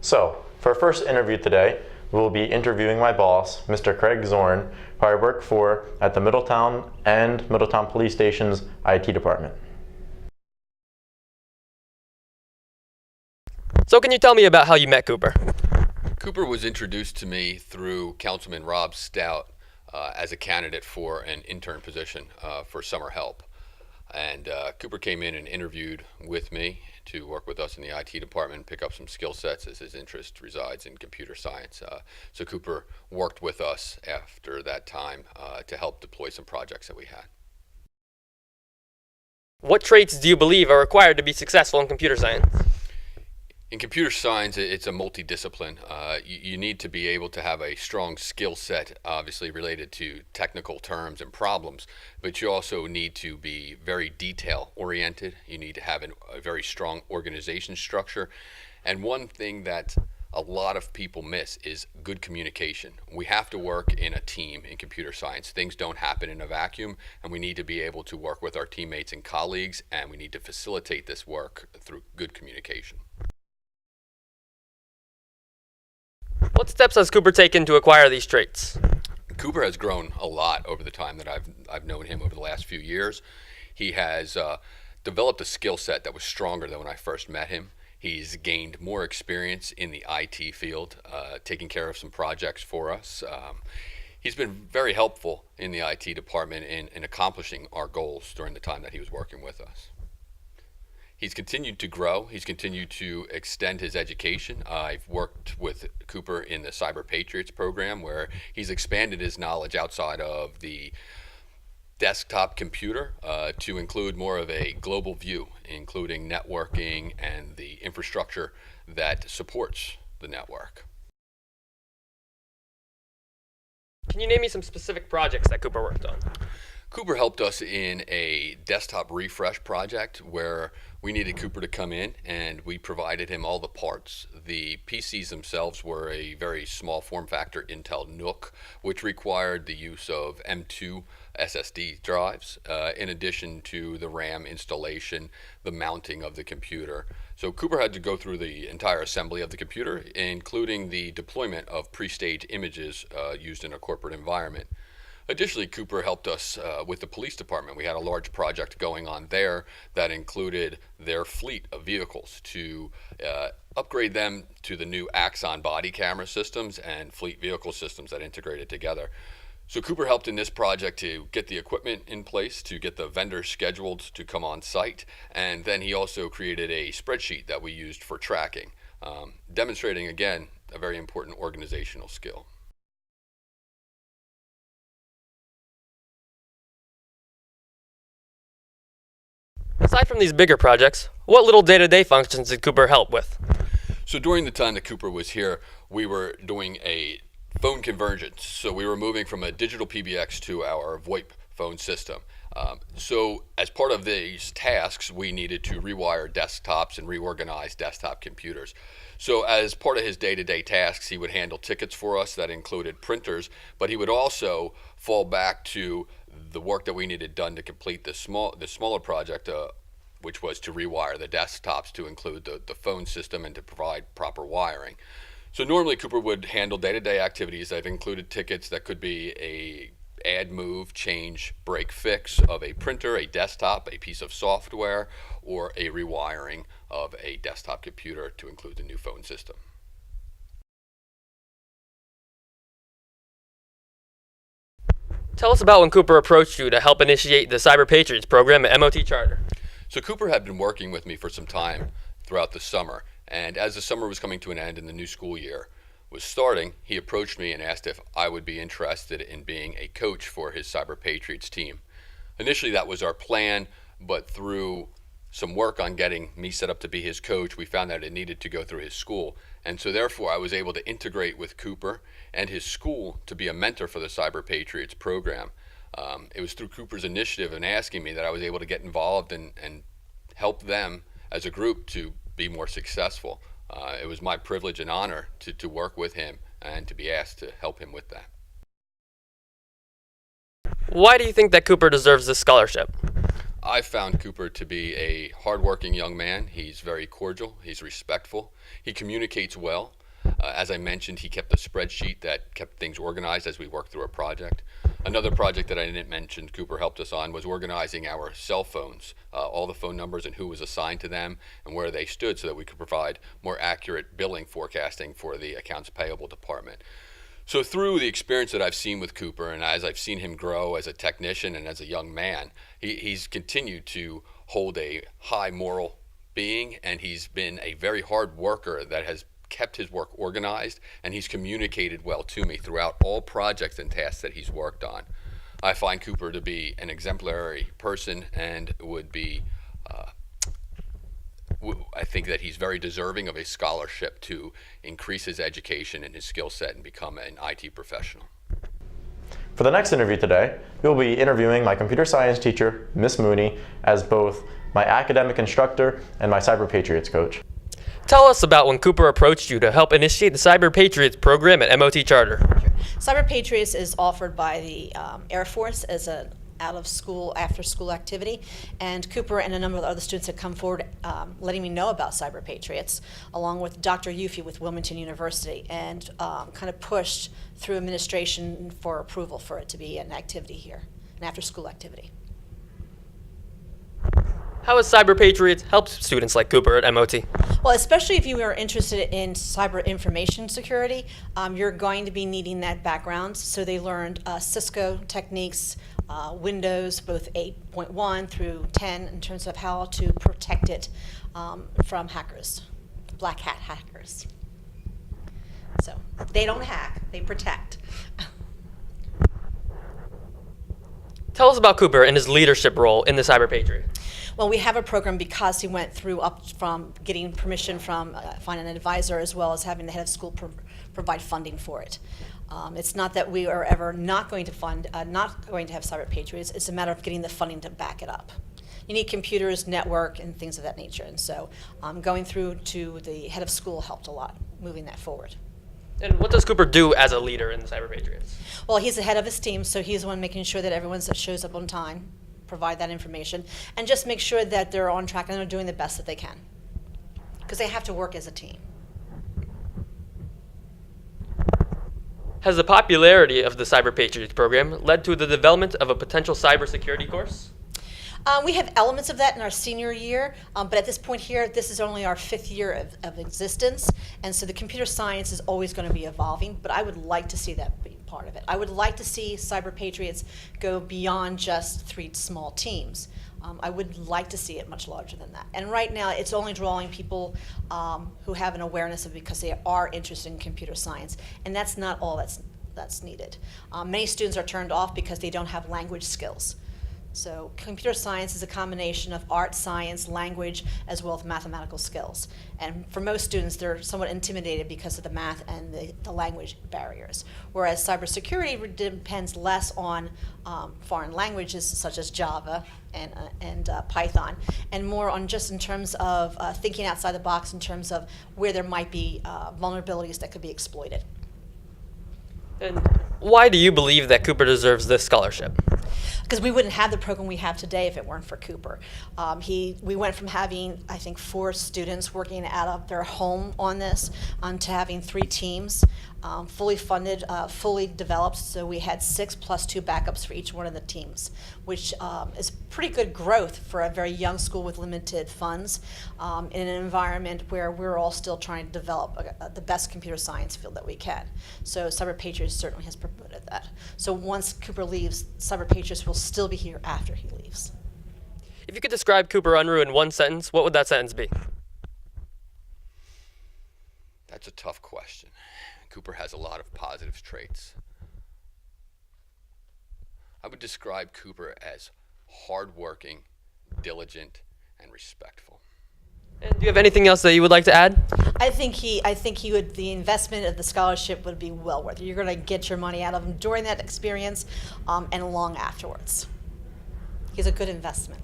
So, for our first interview today, we will be interviewing my boss, Mr. Craig Zorn, who I work for at the Middletown and Middletown Police Station's IT department. So can you tell me about how you met Cooper? Cooper was introduced to me through Councilman Rob Stout as a candidate for an intern position for summer help. And Cooper came in and interviewed with me to work with us in the IT department, pick up some skill sets as his interest resides in computer science. So Cooper worked with us after that time to help deploy some projects that we had. What traits do you believe are required to be successful in computer science? In computer science, it's a multidiscipline. You need to be able to have a strong skill set, obviously related to technical terms and problems, but you also need to be very detail-oriented. You need to have a very strong organization structure. And one thing that a lot of people miss is good communication. We have to work in a team in computer science. Things don't happen in a vacuum, and we need to be able to work with our teammates and colleagues, and we need to facilitate this work through good communication. What steps has Cooper taken to acquire these traits? Cooper has grown a lot over the time that I've known him over the last few years. He has developed a skill set that was stronger than when I first met him. He's gained more experience in the IT field, taking care of some projects for us. He's been very helpful in the IT department in accomplishing our goals during the time that he was working with us. He's continued to grow. He's continued to extend his education. I've worked with Cooper in the Cyber Patriots program, where he's expanded his knowledge outside of the desktop computer to include more of a global view, including networking and the infrastructure that supports the network. Can you name me some specific projects that Cooper worked on? Cooper helped us in a desktop refresh project where we needed Cooper to come in, and we provided him all the parts. The PCs themselves were a very small form factor Intel NUC, which required the use of M2 SSD drives, in addition to the RAM installation, the mounting of the computer. So Cooper had to go through the entire assembly of the computer, including the deployment of pre-staged images used in a corporate environment. Additionally, Cooper helped us with the police department. We had a large project going on there that included their fleet of vehicles to upgrade them to the new Axon body camera systems and fleet vehicle systems that integrated together. So Cooper helped in this project to get the equipment in place, to get the vendors scheduled to come on site, and then he also created a spreadsheet that we used for tracking, demonstrating, again, a very important organizational skill. Aside from these bigger projects, what little day-to-day functions did Cooper help with? So during the time that Cooper was here, we were doing a phone convergence. So we were moving from a digital PBX to our VoIP phone system. So as part of these tasks, we needed to rewire desktops and reorganize desktop computers. So as part of his day-to-day tasks, he would handle tickets for us that included printers, but he would also fall back to the work that we needed done to complete the smaller project, which was to rewire the desktops to include the phone system and to provide proper wiring. So normally Cooper would handle day-to-day activities that included tickets that could be a add, move, change, break, fix of a printer, a desktop, a piece of software, or a rewiring of a desktop computer to include the new phone system. Tell us about when Cooper approached you to help initiate the Cyber Patriots program at MOT Charter. So Cooper had been working with me for some time throughout the summer, and as the summer was coming to an end and the new school year was starting, he approached me and asked if I would be interested in being a coach for his Cyber Patriots team. Initially that was our plan, but through some work on getting me set up to be his coach, we found that it needed to go through his school. And so therefore I was able to integrate with Cooper and his school to be a mentor for the Cyber Patriots program. It was through Cooper's initiative and asking me that I was able to get involved and help them as a group to be more successful. It was my privilege and honor to work with him and to be asked to help him with that. Why do you think that Cooper deserves this scholarship? I found Cooper to be a hardworking young man. He's very cordial. He's respectful. He communicates well. As I mentioned, he kept a spreadsheet that kept things organized as we worked through a project. Another project that I didn't mention Cooper helped us on was organizing our cell phones, all the phone numbers and who was assigned to them and where they stood so that we could provide more accurate billing forecasting for the accounts payable department. So through the experience that I've seen with Cooper and as I've seen him grow as a technician and as a young man, he's continued to hold a high moral being, and he's been a very hard worker that has kept his work organized, and he's communicated well to me throughout all projects and tasks that he's worked on. I find Cooper to be an exemplary person and would be I think that he's very deserving of a scholarship to increase his education and his skill set and become an IT professional. For the next interview today, we'll be interviewing my computer science teacher, Miss Mooney, as both my academic instructor and my Cyber Patriots coach. Tell us about when Cooper approached you to help initiate the Cyber Patriots program at MOT Charter. Cyber Patriots is offered by the Air Force as an out-of-school, after-school activity, and Cooper and a number of other students have come forward letting me know about Cyber Patriots, along with Dr. Yuffie with Wilmington University, and kind of pushed through administration for approval for it to be an activity here, an after-school activity. How has Cyber Patriots helped students like Cooper at MOT? Well, especially if you are interested in cyber information security, you're going to be needing that background. So they learned Cisco techniques, Windows, both 8.1 through 10, in terms of how to protect it from hackers, black hat hackers. So they don't hack, they protect. Tell us about Cooper and his leadership role in the Cyber Patriot. Well, we have a program because he went through up from getting permission from finding an advisor, as well as having the head of school provide funding for it. It's not that we are ever not going to fund, not going to have Cyber Patriots. It's a matter of getting the funding to back it up. You need computers, network, and things of that nature. And so going through to the head of school helped a lot, moving that forward. And what does Cooper do as a leader in the Cyber Patriots? Well, he's the head of his team, so he's the one making sure that everyone shows up on time, provide that information, and just make sure that they're on track and they're doing the best that they can. Because they have to work as a team. Has the popularity of the Cyber Patriots program led to the development of a potential cybersecurity course? We have elements of that in our senior year, but at this point here, this is only our 5th year of existence, and so the computer science is always going to be evolving, but I would like to see that be part of it. I would like to see Cyber Patriots go beyond just 3 small teams. I would like to see it much larger than that. And right now, it's only drawing people who have an awareness of it because they are interested in computer science, and that's not all that's needed. Many students are turned off because they don't have language skills. So computer science is a combination of art, science, language, as well as mathematical skills. And for most students, they're somewhat intimidated because of the math and the language barriers. Whereas cybersecurity depends less on foreign languages such as Java and Python, and more on just in terms of thinking outside the box in terms of where there might be vulnerabilities that could be exploited. And why do you believe that Cooper deserves this scholarship? Because we wouldn't have the program we have today if it weren't for Cooper. We went from having, I think, 4 students working out of their home on this to having 3 teams, fully funded, fully developed. So we had 6 plus 2 backups for each one of the teams, which is pretty good growth for a very young school with limited funds in an environment where we're all still trying to develop the best computer science field that we can. So Cyber Patriots certainly has promoted that. So once Cooper leaves, Cyber Patriots will still be here after he leaves. If you could describe Cooper Unruh in one sentence, what would that sentence be? That's a tough question. Cooper has a lot of positive traits. I would describe Cooper as hardworking, diligent, and respectful. And do you have anything else that you would like to add? I think he would. The investment of the scholarship would be well worth it. You're going to get your money out of him during that experience, and long afterwards. He's a good investment.